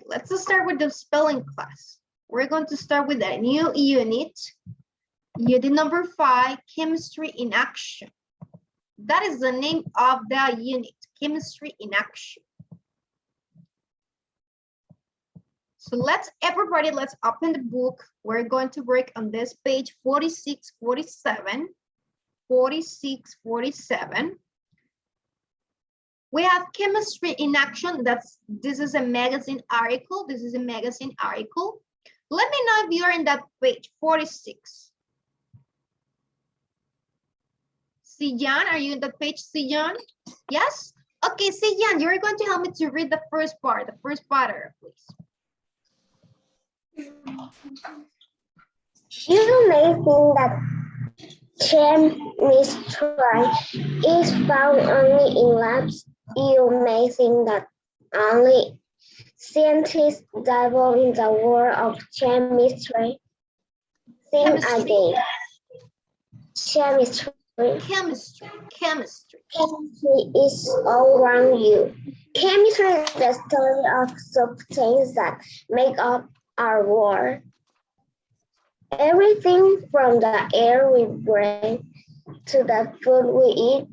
let's start with the spelling class. We're going to start with a new unit. Unit number 5, chemistry in action. That is the name of the unit, chemistry in action. So everybody, let's open the book. We're going to work on this page 46, 47, 46, 47. We have chemistry in action. This is a magazine article. This is a magazine article. Let me know if you're in that page 46. Sijan, are you in that page, Sijan? Yes? Okay, Sijan, you're going to help me to read the first part, the first paragraph, please. You may think that chemistry is found only in labs. You may think that only scientists dabble in the world of chemistry. Think again. Chemistry. Chemistry. Chemistry is all around you. Chemistry is the study of substances that make up our world. Everything from the air we breathe, to the food we eat,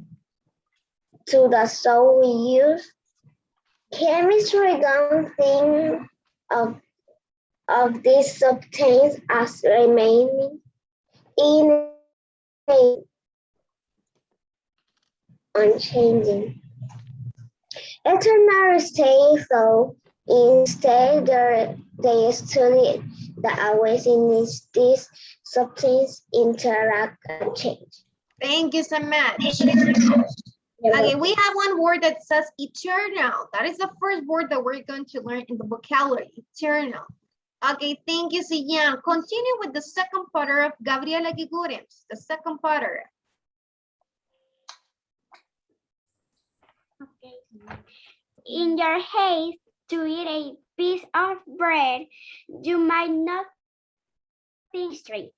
to the soap we use. Chemistry don't think of this substance as remaining in unchanging. Eternal stay, so instead they study the ways in which these substances interact and change. Thank you so much. Okay, we have one word that says eternal. That is the first word that we're going to learn in the vocabulary, eternal. Okay, thank you, Sijan. Continue with the second paragraph, Gabriela Gigurems, the second paragraph. Okay. In your haste to eat a piece of bread, you might not think straight.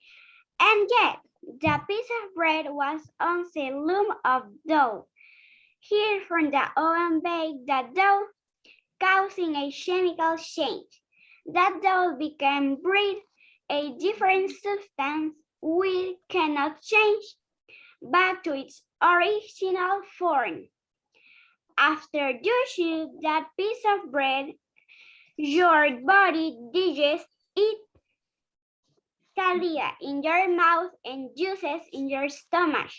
And yet, the piece of bread was on a loom of dough. Here from the oven baked the dough, causing a chemical change. That dough became bread, a different substance we cannot change back to its original form. After you chew that piece of bread, your body digests it, saliva in your mouth and juices in your stomach.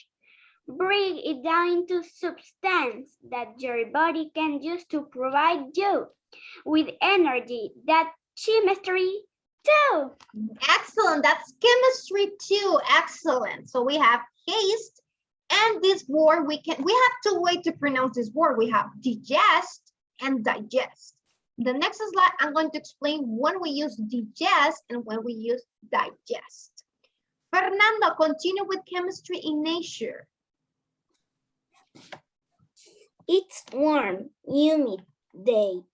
Break it down into substance that your body can use to provide you with energy. That's chemistry too. Excellent, that's chemistry too, excellent. So we have haste, and this word we have two ways to pronounce this word. We have digest and digest. The next slide, I'm going to explain when we use digest and when we use digest. Fernando, continue with chemistry in nature. It's warm, humid day.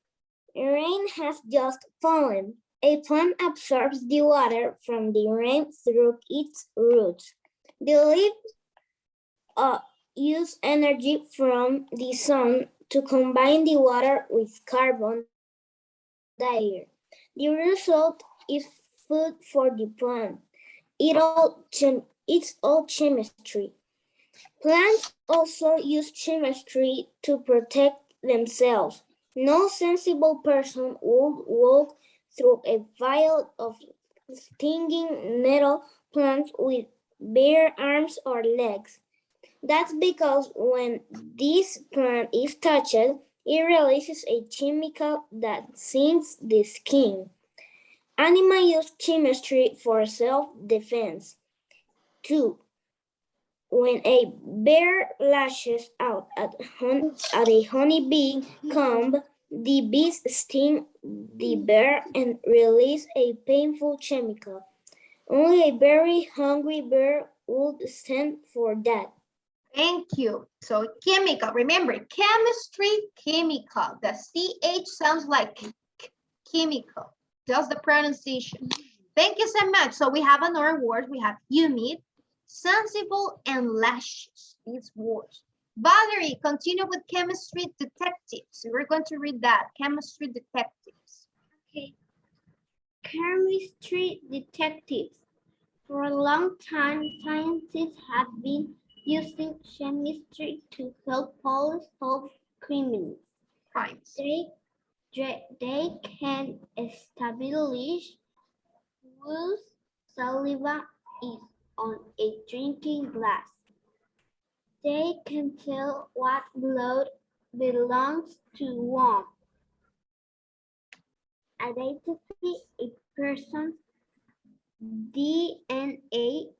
Rain has just fallen. A plant absorbs the water from the rain through its roots. The leaves use energy from the sun to combine the water with carbon dioxide. The result is food for the plant. It's all chemistry. Plants also use chemistry to protect themselves. No sensible person would walk through a field of stinging nettle plants with bare arms or legs. That's because when this plant is touched, it releases a chemical that stings the skin. Animals use chemistry for self-defense. 2. When a bear lashes out at a honeybee comb, the bees sting the bear and release a painful chemical. Only a very hungry bear would stand for that. Thank you. So chemical, remember, chemistry, chemical. The CH sounds like chemical. Just the pronunciation. Thank you so much. So we have another word. We have humid, sensible, and lascious. These words. Valerie, continue with chemistry detectives. We're going to read that. Chemistry detectives. Okay. Chemistry detectives. For a long time, scientists have been using chemistry to help police solve criminals. Crimes. They can establish whose saliva is on a drinking glass. They can tell what blood belongs to whom. Identify a person's DNA,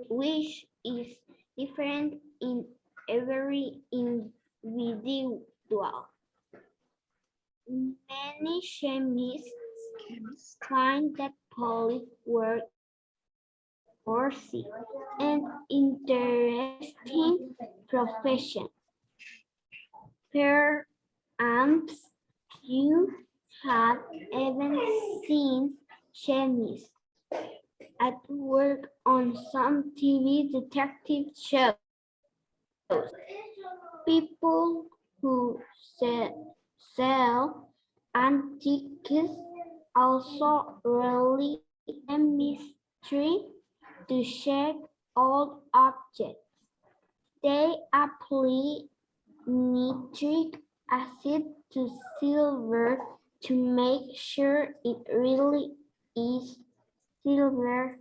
which is different in every individual. Many chemists Chemist. find that police work worthy and interesting profession. Perhaps you have even seen chemists at work on some TV detective shows. People who sell antiques also rely on chemistry to check old objects. They apply nitric acid to silver to make sure it really is silver.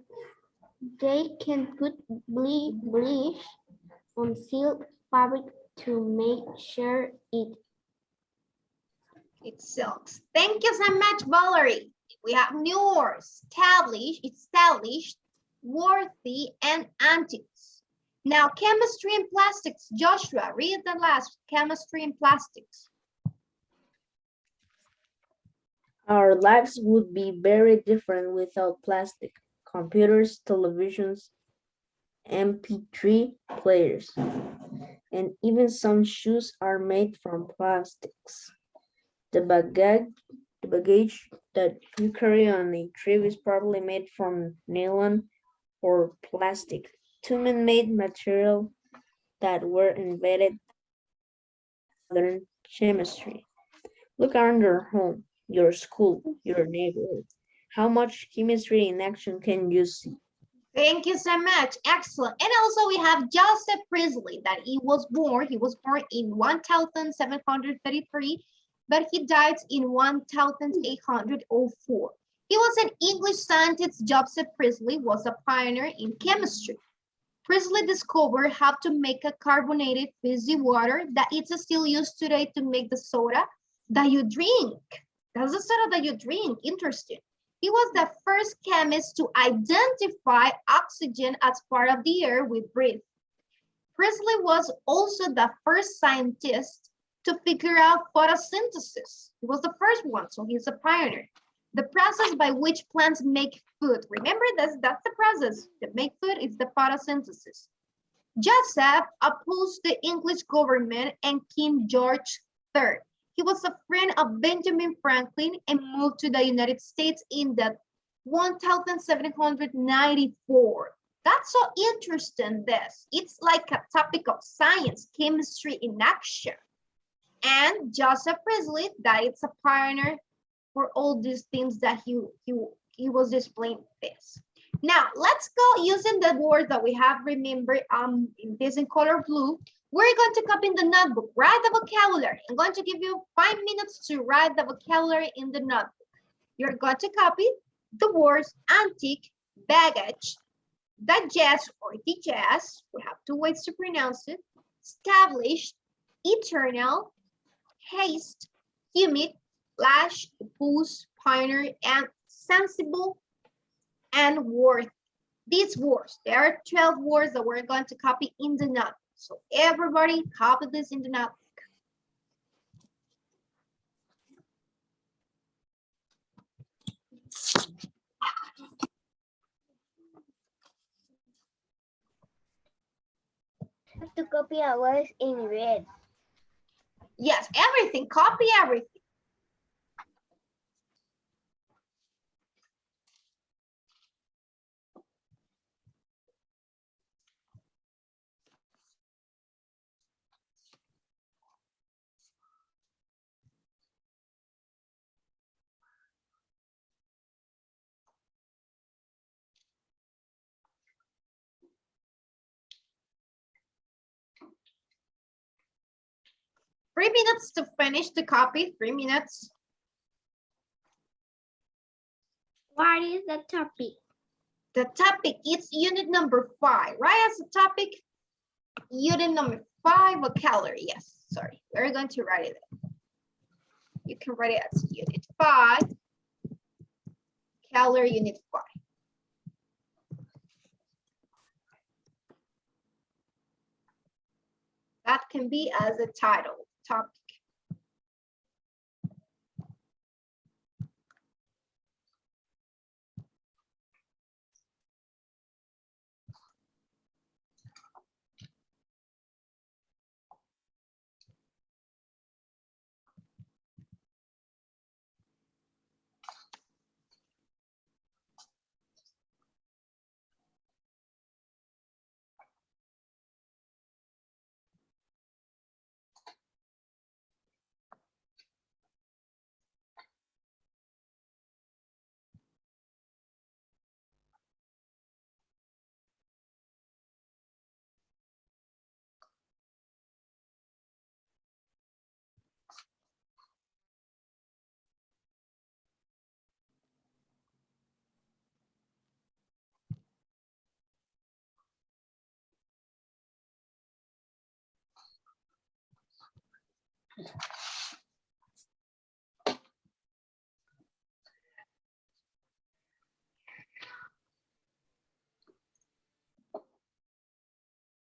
They can put bleach on silk fabric to make sure It silks. Thank you so much, Valerie. We have new words, established, worthy, and antiques. Now, chemistry and plastics. Joshua, read the last, chemistry and plastics. Our lives would be very different without plastic. Computers, televisions, MP3 players, and even some shoes are made from plastics. The baggage that you carry on a trip is probably made from nylon or plastic, two man-made material that were invented by modern chemistry. Look around your home, your school, your neighborhood. How much chemistry in action can you see? Thank you so much. Excellent. And also we have Joseph Priestley that he was born in 1733, but he died in 1804. He was an English scientist. Joseph Priestley was a pioneer in chemistry. Priestley discovered how to make a carbonated fizzy water that is still used today to make the soda that you drink. That's the soda that you drink. Interesting. He was the first chemist to identify oxygen as part of the air we breathe. Priestley was also the first scientist to figure out photosynthesis. He was the first one, so he's a pioneer. The process by which plants make food. Remember, that's the process. To make food is the photosynthesis. Joseph opposed the English government and King George III. He was a friend of Benjamin Franklin and moved to the United States in the 1794. That's so interesting, this. It's like a topic of science, chemistry in action. And Joseph Priestley, that it's a pioneer for all these things that he was displaying this. Now, let's go using the word that we have, remember, in this in color blue. We're going to copy in the notebook, write the vocabulary. I'm going to give you 5 minutes to write the vocabulary in the notebook. You're going to copy the words antique, baggage, digest or digest, we have 2 ways to pronounce it, established, eternal, haste, humid, lash, boost, pioneer, and sensible, and worth. These words, there are 12 words that we're going to copy in the notebook. So everybody copy this in the notebook. Have to copy ours in red. Yes, everything, copy everything. 3 minutes to finish the copy, 3 minutes. What is the topic? The topic is unit number 5, right? As a topic, unit number 5, vocabulary. Yes, sorry, we're going to write it. You can write it as unit 5, vocabulary unit 5. That can be as a title, topic.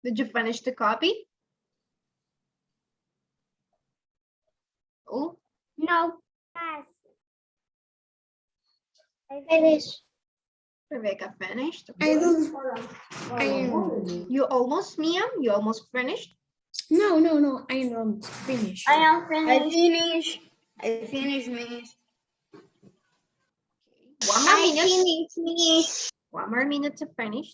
Did you finish the copy? Oh, No. Yes. Finish. Rebecca finished. I don't. You almost, Mia? You almost finished? No, I am finished. I am finished. I finished, miss. One more I minute. finished, miss. One more minute to finish.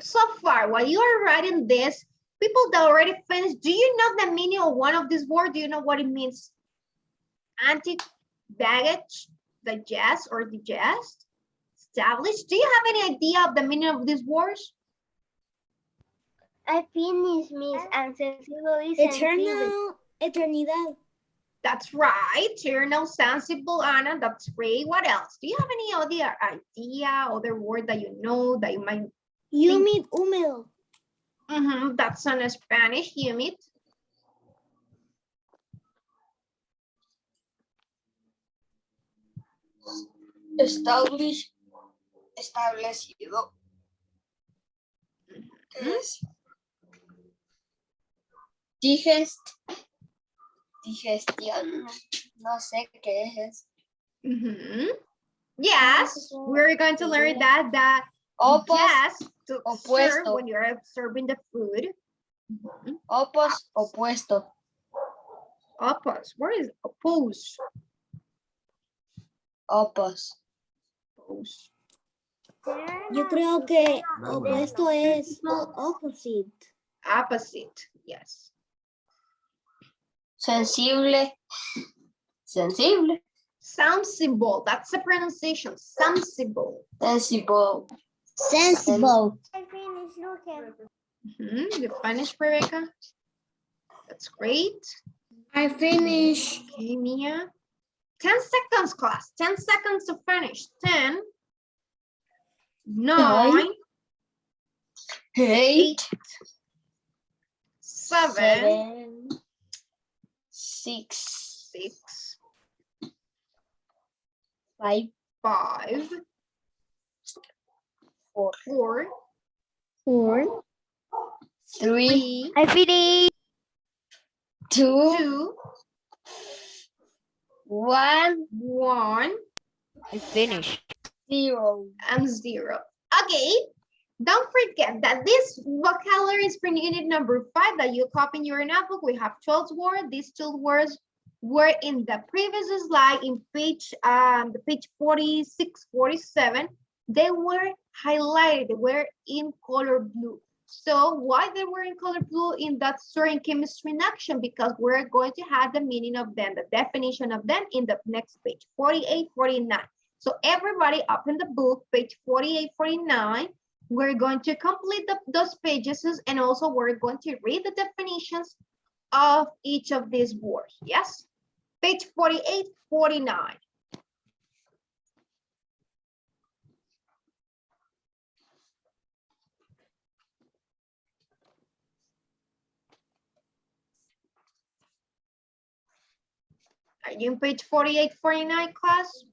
So far, while you are writing this, people that already finished, do you know the meaning of one of these words? Do you know what it means? Anti-baggage, digest or digest, established. Do you have any idea of the meaning of these words? I finished, miss. And sensible is sensible. Eternidad. That's right. Eternal, sensible, Anna. That's great. What else? Do you have any other idea, other word that you know that you might? Humid, húmedo. That's in Spanish, humid. Establecido. Es digestión. No sé qué es. Yes, we're going to learn that yes, to serve opuesto. when you're serving the food. Opuesto. Oppose. Where is oppose? Opos. Oppose. Yo creo que opuesto es opposite. Opposite. Yes. Sensible. Sensible. Sensible. That's the pronunciation. Sensible. Sensible. Sensible. I finished. Look. You finished, Rebecca? That's great. I finished. Okay, Mia. 10 seconds, class. 10 seconds to finish. 10, 9, 8, 7, 6, 6, 5, 5, 4, 4, 3, 3, I finished. 2, 2, 1, 1, I finished. 0. and 0. Okay, don't forget that this vocabulary is for unit number 5 that you copy in your notebook. We have 12 words. These 12 words were in the previous slide in page, the page 46, 47. They were highlighted. They were in color blue. So why they were in color blue in that certain chemistry in action? Because we're going to have the meaning of them, the definition of them in the next page, 48, 49. So everybody open the book, page 48, 49. We're going to complete those pages and also we're going to read the definitions of each of these words. Yes? Page 48, 49. Are you in page 48, 49, class?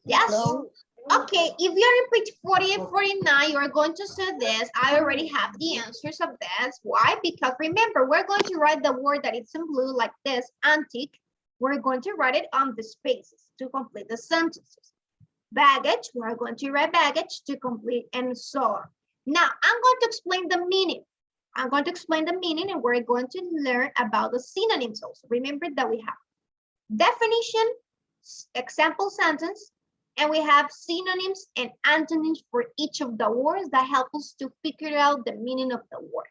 Yes? No. Okay, if you're in page 48, 49, you are going to say this. I already have the answers of this. Why? Because remember, we're going to write the word that it's in blue like this, antique. We're going to write it on the spaces to complete the sentences. Baggage, we're going to write baggage to complete and so on. Now, I'm going to explain the meaning. I'm going to explain the meaning and we're going to learn about the synonyms also. Remember that we have definition, example sentence, and we have synonyms and antonyms for each of the words that help us to figure out the meaning of the word.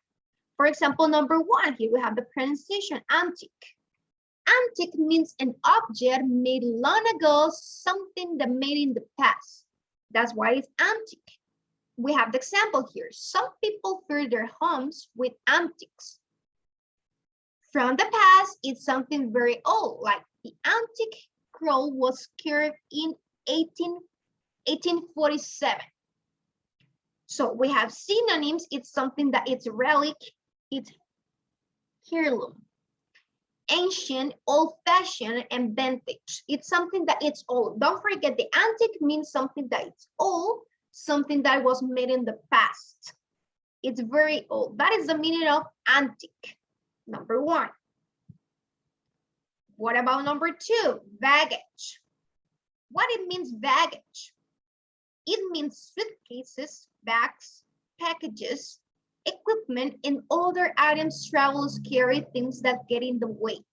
For example, number 1, here we have the pronunciation, antique. Antique means an object made long ago, something that made in the past. That's why it's antique. We have the example here. Some people fill their homes with antiques. From the past, it's something very old, like the antique scroll was carved in 1847. So we have synonyms. It's something that it's relic, it's heirloom. Ancient, old-fashioned, and vintage. It's something that it's old. Don't forget, the antique means something that it's old, something that was made in the past. It's very old. That is the meaning of antique. Number 1. What about number 2? Baggage. What it means, baggage? It means suitcases, bags, packages, equipment, and other items travelers carry, things that get in the way.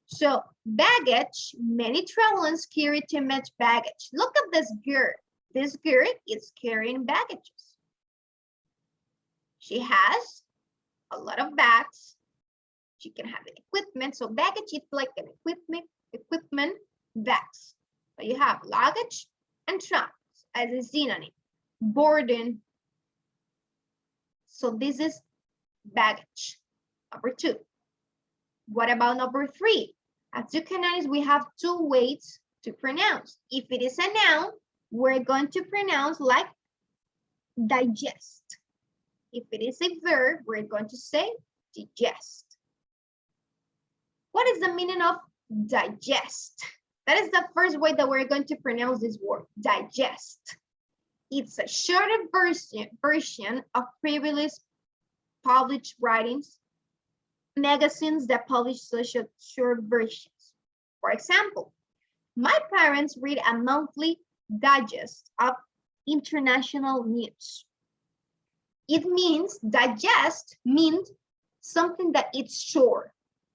So baggage, many travelers carry too much baggage. Look at this girl. This girl is carrying baggages. She has a lot of bags. She can have an equipment. So baggage is like an equipment, bags. So you have luggage and trunks as a synonym. Burden. So this is baggage. Number 2. What about number 3? As you can notice, we have 2 ways to pronounce. If it is a noun, we're going to pronounce like digest. If it is a verb, we're going to say digest. What is the meaning of digest? That is the first way that we're going to pronounce this word, digest. It's a shorter version of previously published writings, magazines that publish such short versions. For example, my parents read a monthly digest of international news. It means, digest means something that it's short.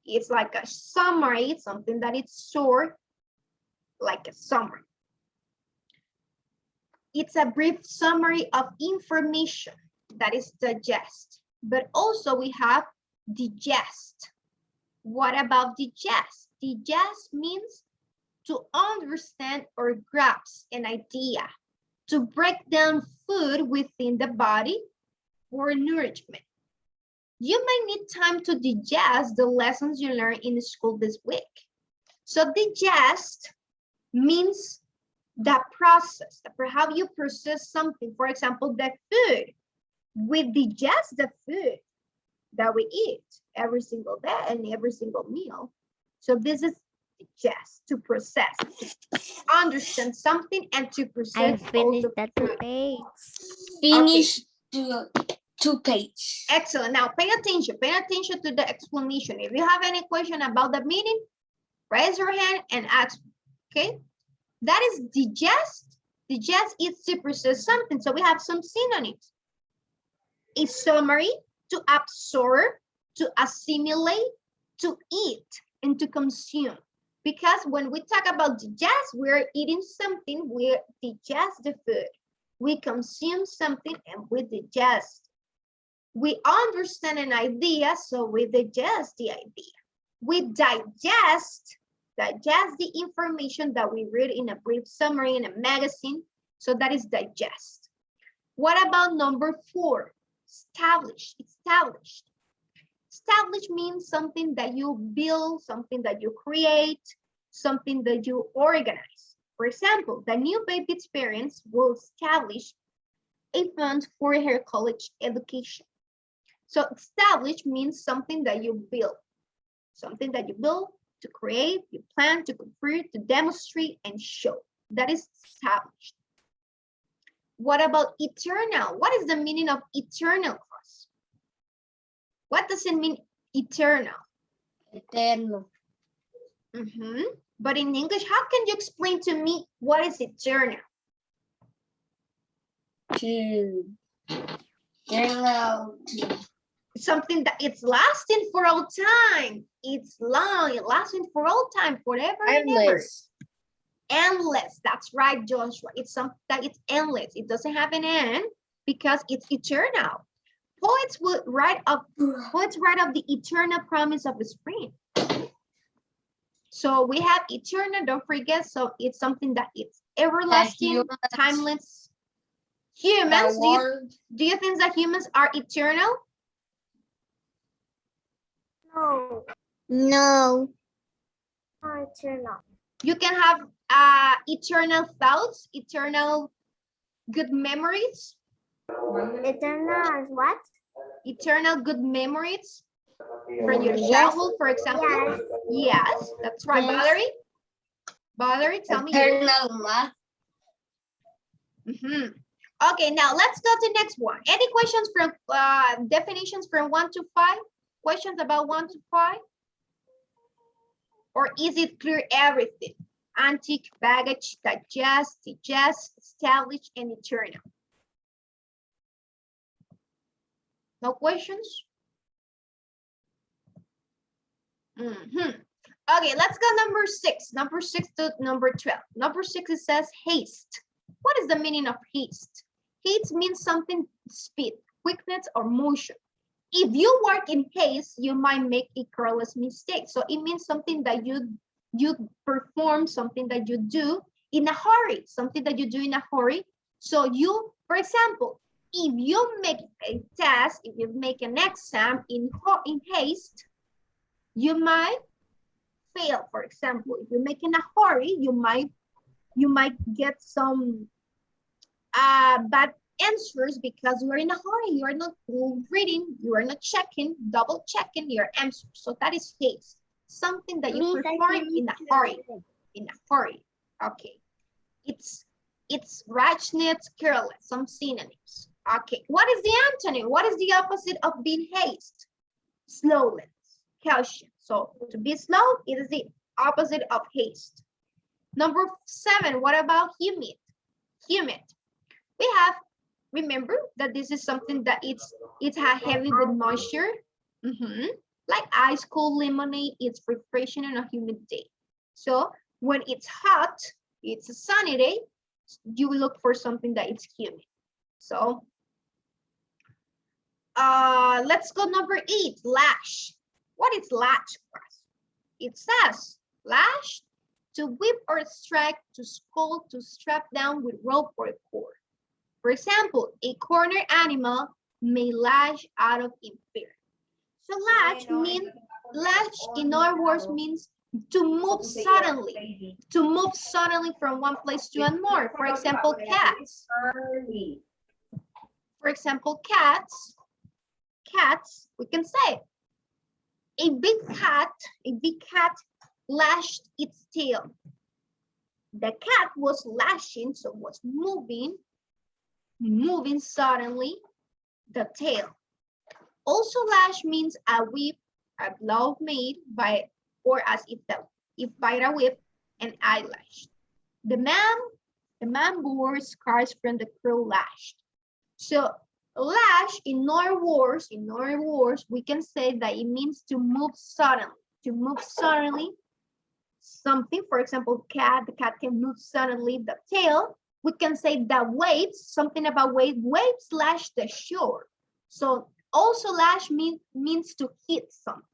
It's like a summary, something that it's short, like a summary. It's a brief summary of information, that is digest. But also we have digest. What about digest? Digest means to understand or grasp an idea, to break down food within the body for nourishment. You may need time to digest the lessons you learned in school this week. So digest means the process, how you process something. For example, the food. We digest the food that we eat every single day and every single meal. So this is digest, to process, to understand something and to process. I finished that page. Finish two pages. Excellent. Now pay attention to the explanation. If you have any question about the meaning, raise your hand and ask, okay? That is digest. Digest is to process something. So we have some synonyms. A summary, to absorb, to assimilate, to eat, and to consume. Because when we talk about digest, we're eating something, we digest the food. We consume something and we digest. We understand an idea, so we digest the idea. We digest the information that we read in a brief summary in a magazine. So that is digest. What about number 4? Established. Establish means something that you build, something that you create, something that you organize. For example, the new baby's parents will establish a fund for her college education. So establish means something that you build, something that you build, to create, you plan, to confirm, to demonstrate, and show. That is established. What about eternal? What is the meaning of eternal, class? What does it mean, eternal? Eterno. But in English, how can you explain to me what is eternal? Eternal. Something that it's lasting for all time. It's long, it lasting for all time, forever and ever. Endless. Endless, that's right, Joshua. It's something that it's endless. It doesn't have an end because it's eternal. Poets write of the eternal promise of the spring. So we have eternal, don't forget, so it's something that it's everlasting, humans. timeless. Humans, do you think that humans are eternal? No, No. not eternal. You can have eternal thoughts, eternal good memories, Eternal what? eternal good memories from your childhood, for example. Yes. Yes, that's right. Yes. Valerie? Valerie, tell me. Eternal math. Okay, now let's go to next one. Any questions from definitions from 1 to 5? Questions about 1 to 5? Or is it clear everything? Antique, baggage, digest, establish, and eternal. No questions? Okay, let's go number 6. Number 6 to number 12. Number 6, it says haste. What is the meaning of haste? Haste means something speed, quickness, or motion. If you work in haste, you might make a careless mistake. So it means something that you perform, something that you do in a hurry, something that you do in a hurry. So you, for example, if you make a test, if you make an exam in haste, you might fail. For example, if you make in a hurry, you might get some bad answers because you are in a hurry. You are not reading, you are not checking, double checking your answers. So that is haste, something that you perform in a hurry. In a hurry. Okay. It's rashness, careless, some synonyms. Okay. What is the antonym? What is the opposite of being haste? Slowness, caution. So to be slow, it is the opposite of haste. Number 7, what about humid? Humid. We have, remember that this is something that it's heavy with moisture. Like ice cold lemonade, it's refreshing on a humid day. So when it's hot, it's a sunny day, you will look for something that is humid. So let's go number 8, lash. What is lash, class? It says lash, to whip or strike, to scold, to strap down with rope or cord. For example, a cornered animal may lash out of fear. So lash in other words means to move suddenly, from one place to another. For example, cats. For example, cats, we can say a big cat lashed its tail. The cat was lashing, so was moving suddenly the tail. Also, lash means a whip, a blow made by, or as if by a whip, an eyelash. The man bore scars from the cruel lash. So lash, in other words, we can say that it means to move suddenly, something. For example, the cat can move suddenly the tail. We can say that waves, something about waves lash the shore. So also lash means to hit something,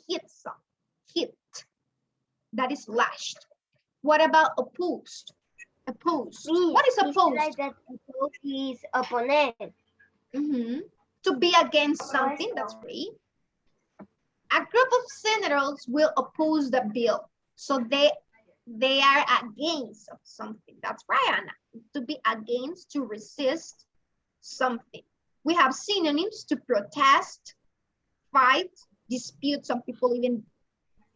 hit. That is lashed. What about opposed? What is opposed? Like that oppose is opponent. To be against something, that's right. A group of senators will oppose the bill. So they are against of something. That's right, Anna. To be against, to resist something. We have synonyms: to protest, fight, dispute. Some people even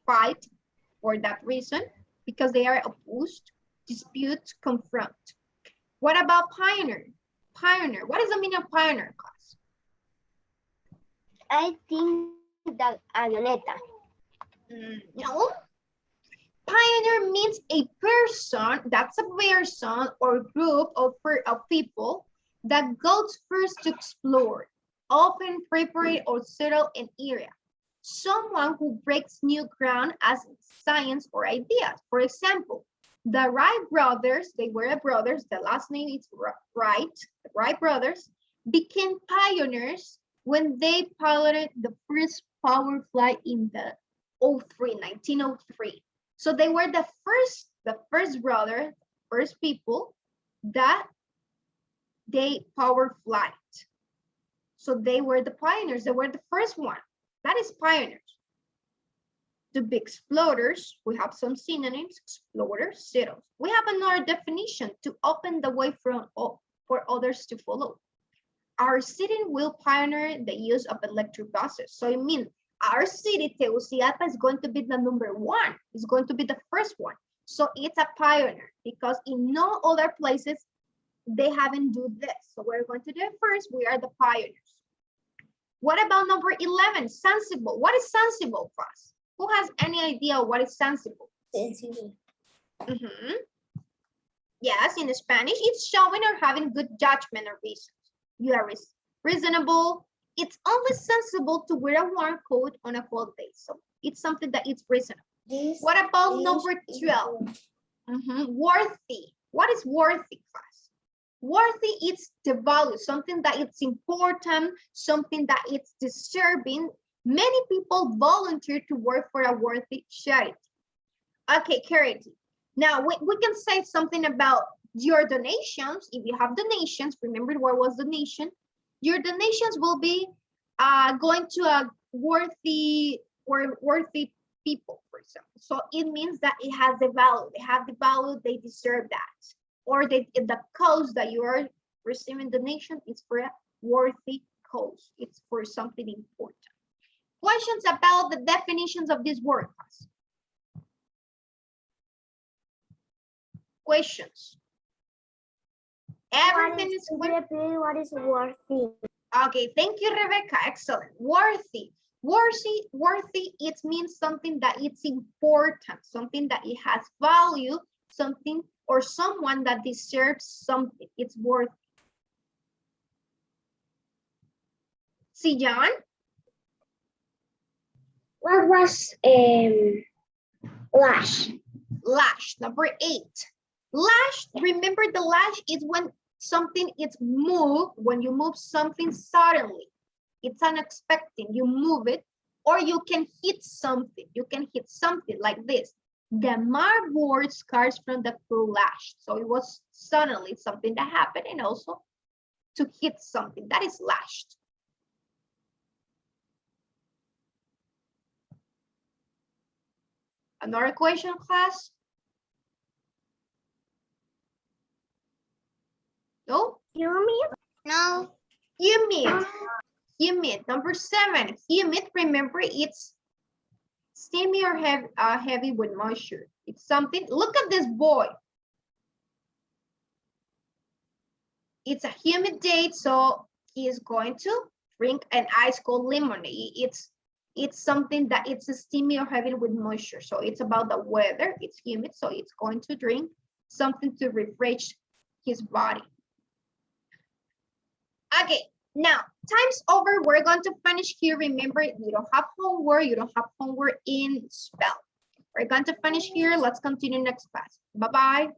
fight for that reason because they are opposed. Dispute, confront. What about pioneer? Pioneer. What is the meaning of pioneer, class? I think that avioneta. No. Pioneer means a person, that's a person or group of people that goes first to explore, often prepare or settle an area. Someone who breaks new ground as science or ideas. For example, the Wright brothers, they were brothers, the last name is Wright, the Wright brothers became pioneers when they piloted the first power flight in the 1903. So they were the first brother, first people that they power flight. So they were the pioneers, they were the first one. That is pioneers. To be explorers, we have some synonyms: explorers, settlers. We have another definition: to open the way for others to follow. Our city will pioneer the use of electric buses. So it means our city, Tegucigalpa, is going to be the number one. It's going to be the first one. So it's a pioneer because in no other places they haven't done this. So we're going to do it first. We are the pioneers. What about number 11? Sensible. What is sensible, class? Who has any idea what is sensible? Sensible. Yes, in Spanish, it's showing or having good judgment or reasons. You are reasonable. It's only sensible to wear a warm coat on a cold day. So it's something that is reasonable. What about number 12? Worthy. What is worthy, class? Worthy is the value, something that it's important, something that it's deserving. Many people volunteer to work for a worthy charity. Okay, charity. Now, we can say something about your donations. If you have donations, remember what was donation? Your donations will be going to a worthy people, for example. So it means that it has the value. They have the value, they deserve that. Or the cause that you are receiving donation is for a worthy cause. It's for something important. Questions about the definitions of this word, class? Questions? Everything is What is worthy? okay. Thank you, Rebecca. Excellent. Worthy. Worthy, it means something that it's important, something that it has value, something or someone that deserves something. It's worthy. See, John? What was lash? Lash, number 8. Lash, remember the lash is when something is moved, when you move something suddenly. It's unexpected, you move it, or you can hit something. You can hit something like this. The mark bore scars from the cruel lash. So it was suddenly something that happened, and also to hit something that is lashed. Another question, class? No? No. Humid. Humid. Number 7. Humid, remember, it's steamy or heavy with moisture. It's something. Look at this boy. It's a humid day, so he is going to drink an ice cold lemonade. It's something that it's steamy or heavy with moisture. So it's about the weather. It's humid, so it's going to drink something to refresh his body. Okay, now time's over. We're going to finish here. Remember, you don't have homework. You don't have homework in spell. We're going to finish here. Let's continue next class. Bye-bye.